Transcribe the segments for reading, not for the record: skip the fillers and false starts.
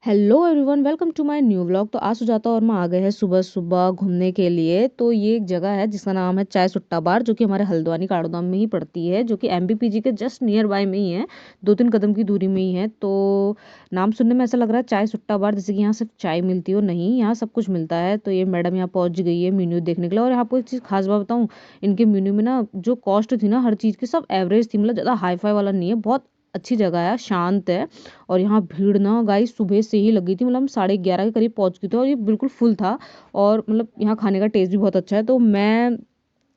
Hello everyone, welcome to my new vlog. तो आज सुजाता और मैं आ गए हैं सुबह सुबह घूमने के लिए। तो ये एक जगह है जिसका नाम है चाय सुट्टा बार, जो कि हमारे हल्द्वानी काड़ोदाम में ही पड़ती है, जो कि एमबीपीजी के जस्ट नियर बाय में ही है, 2-3 कदम की दूरी में ही है। तो नाम सुनने में ऐसा लग रहा है चाय सुट्टा बार, जैसे कि यहाँ सिर्फ चाय मिलती हो। नहीं, यहाँ सब कुछ मिलता है। तो ये मैडम यहाँ पहुंच गई है मेन्यू देखने के लिए। और यहाँ आपको एक चीज़ खास बात बताऊँ, इनके मेन्यू में ना जो कॉस्ट थी ना हर चीज़ की, सब एवरेज थी। मतलब ज़्यादा हाई फाई वाला नहीं है, बहुत अच्छी जगह है, शांत है। और यहाँ भीड़ ना गाइस सुबह से ही लगी थी। मतलब हम 11:30 के करीब पहुंच गए थे और ये बिल्कुल फुल था। और मतलब यहाँ खाने का टेस्ट भी बहुत अच्छा है। तो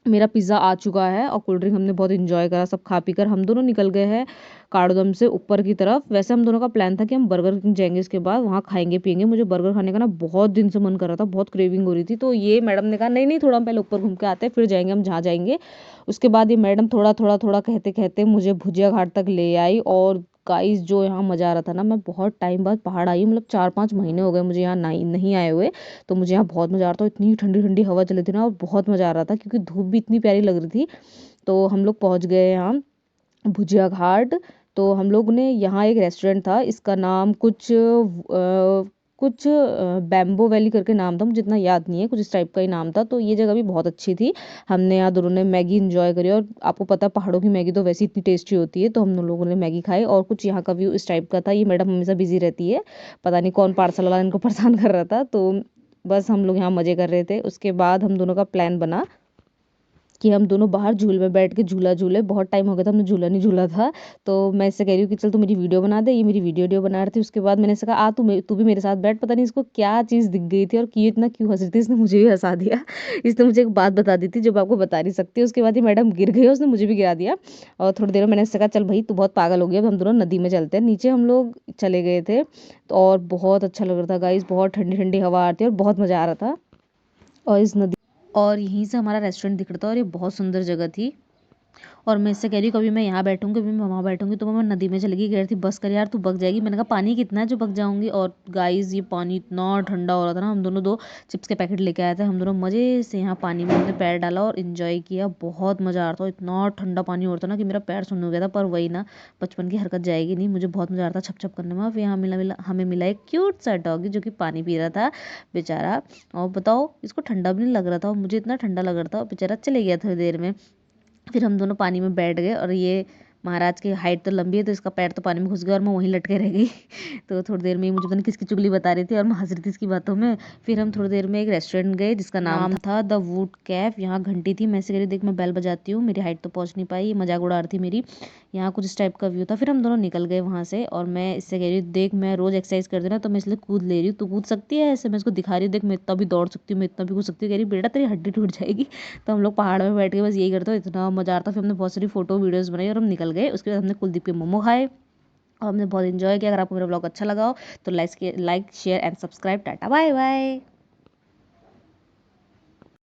मेरा पिज़्ज़ा आ चुका है और कोल्ड ड्रिंक हमने बहुत इंजॉय करा। सब खा पी कर हम दोनों निकल गए हैं काठगोदाम से ऊपर की तरफ। वैसे हम दोनों का प्लान था कि हम बर्गर किंग जाएंगे, इसके बाद वहाँ खाएंगे पियेंगे। मुझे बर्गर खाने का ना बहुत दिन से मन कर रहा था, बहुत क्रेविंग हो रही थी। तो ये मैडम ने कहा नहीं नहीं, थोड़ा हम पहले ऊपर घूम के आते हैं, फिर जाएंगे हम जहाँ जाएंगे। उसके बाद ये मैडम थोड़ा थोड़ा थोड़ा कहते कहते मुझे भुजिया घाट तक ले आई। और गाइस जो यहाँ मज़ा आ रहा था ना, मैं बहुत टाइम बाद पहाड़ आई, मतलब 4-5 महीने हो गए मुझे यहाँ नहीं नहीं आए हुए। तो मुझे यहाँ बहुत मज़ा आ रहा था। इतनी ठंडी ठंडी हवा चली थी ना, और बहुत मज़ा आ रहा था क्योंकि धूप भी इतनी प्यारी लग रही थी। तो हम लोग पहुँच गए यहाँ भुजिया घाट। तो हम लोग ने यहाँ एक रेस्टोरेंट था, इसका नाम कुछ बैम्बो वैली करके नाम था, मुझे इतना याद नहीं है, कुछ इस टाइप का ही नाम था। तो ये जगह भी बहुत अच्छी थी। हमने यहाँ दोनों ने मैगी इंजॉय करी। और आपको पता है पहाड़ों की मैगी तो वैसे इतनी टेस्टी होती है। तो हम लोगों ने मैगी खाई। और कुछ यहाँ का व्यू इस टाइप का था। ये मैडम हमेशा बिजी रहती है, पता नहीं कौन पार्सल वाला इनको परेशान कर रहा था। तो बस हम लोग यहाँ मज़े कर रहे थे। उसके बाद हम दोनों का प्लान बना कि हम दोनों बाहर झूल में बैठ के झूला झूले। बहुत टाइम हो गया था हमने झूला नहीं झूला था। तो मैं इससे कह रही हूँ कि चल तू मेरी वीडियो बना दे। ये मेरी वीडियो बना रही थी। उसके बाद मैंने इससे कहा आ तू भी मेरे साथ बैठ। पता नहीं इसको क्या चीज़ दिख गई थी और कि इतना क्यों हंस रही थी, इसने मुझे भी हंसा दिया। इसने मुझे एक बात बता दी थी जो मैं आपको बता नहीं सकती। उसके बाद ये मैडम गिर गई, उसने मुझे भी गिरा दिया। और थोड़ी देर में मैंने इससे कहा चल भाई तू बहुत पागल हो गया, अब हम दोनों नदी में चलते हैं। नीचे हम लोग चले गए थे। तो और बहुत अच्छा लग रहा था गाइस, बहुत ठंडी ठंडी हवा आ रही थी और बहुत मज़ा आ रहा था। और इस नदी और यहीं से हमारा रेस्टोरेंट दिख रहा था। और ये बहुत सुंदर जगह थी। और मैं इससे कह रही हूँ कभी मैं यहाँ बैठूंगी, कभी मैं वहाँ बैठूंगी। तो मैं नदी में चली गई, कह रही थी बस कर यार तू बग जाएगी। मैंने कहा पानी कितना है जो बग जाऊंगी। और गाइस ये पानी इतना ठंडा हो रहा था ना, हम दोनों 2 चिप्स के पैकेट लेके आए थे। हम दोनों मज़े से यहाँ पानी में हमने पैर डाला और इन्जॉय किया। बहुत मज़ा आ रहा था, इतना ठंडा पानी हो रहा था ना कि मेरा पैर सुन्न हो गया था। पर वही ना, बचपन की हरकत जाएगी नहीं। मुझे बहुत मज़ा आ रहा था छप छप करने में। फिर यहाँ हमें मिला एक क्यूट सा डॉगी जो कि पानी पी रहा था बेचारा। और बताओ इसको ठंडा भी नहीं लग रहा था, और मुझे इतना ठंडा लग रहा था। और बेचारा चले गया थोड़ी देर में। फिर हम दोनों पानी में बैठ गए। और ये महाराज की हाइट तो लंबी है, तो इसका पैर तो पानी में घुस गया और मैं वहीं लटके रह गई। तो थोड़ी देर में ही मुझे पता नहीं किसकी चुगली बता रही थी और मैं हंस रही थी इसकी बातों में। फिर हम थोड़ी देर में एक रेस्टोरेंट गए जिसका नाम था द वुड कैफ। यहाँ घंटी थी, मैं ऐसे कह रही देख मैं बेल बजाती हूँ, मेरी हाइट तो पहुँच नहीं पाई, ये मजाक उड़ा रही थी मेरी। यहाँ कुछ इस टाइप का व्यू था। फिर हम दोनों निकल गए वहाँ से। और मैं इससे कह रही हूँ देख मैं रोज एक्सरसाइज करती हूँ ना, तो मैं इसलिए कूद ले रही हूँ, तू कूद सकती है ऐसे। मैं इसको दिखा रही हूँ देख मैं इतना भी दौड़ सकती हूँ, मैं इतना भी कूद सकती हूँ। कह रही बेटा तेरी हड्डी टूट जाएगी। तो हम लोग पहाड़ में बैठ के बस यही करते हो, इतना मजा आता। फिर हमने बहुत सारी फोटो वीडियोस बनाई और हम निकल गए। उसके बाद हमने कुलदीप के मोमो खाए और हमने बहुत इंजॉय किया। अगर आपको मेरा ब्लॉग अच्छा लगा हो तो like share and subscribe. Tata bye bye.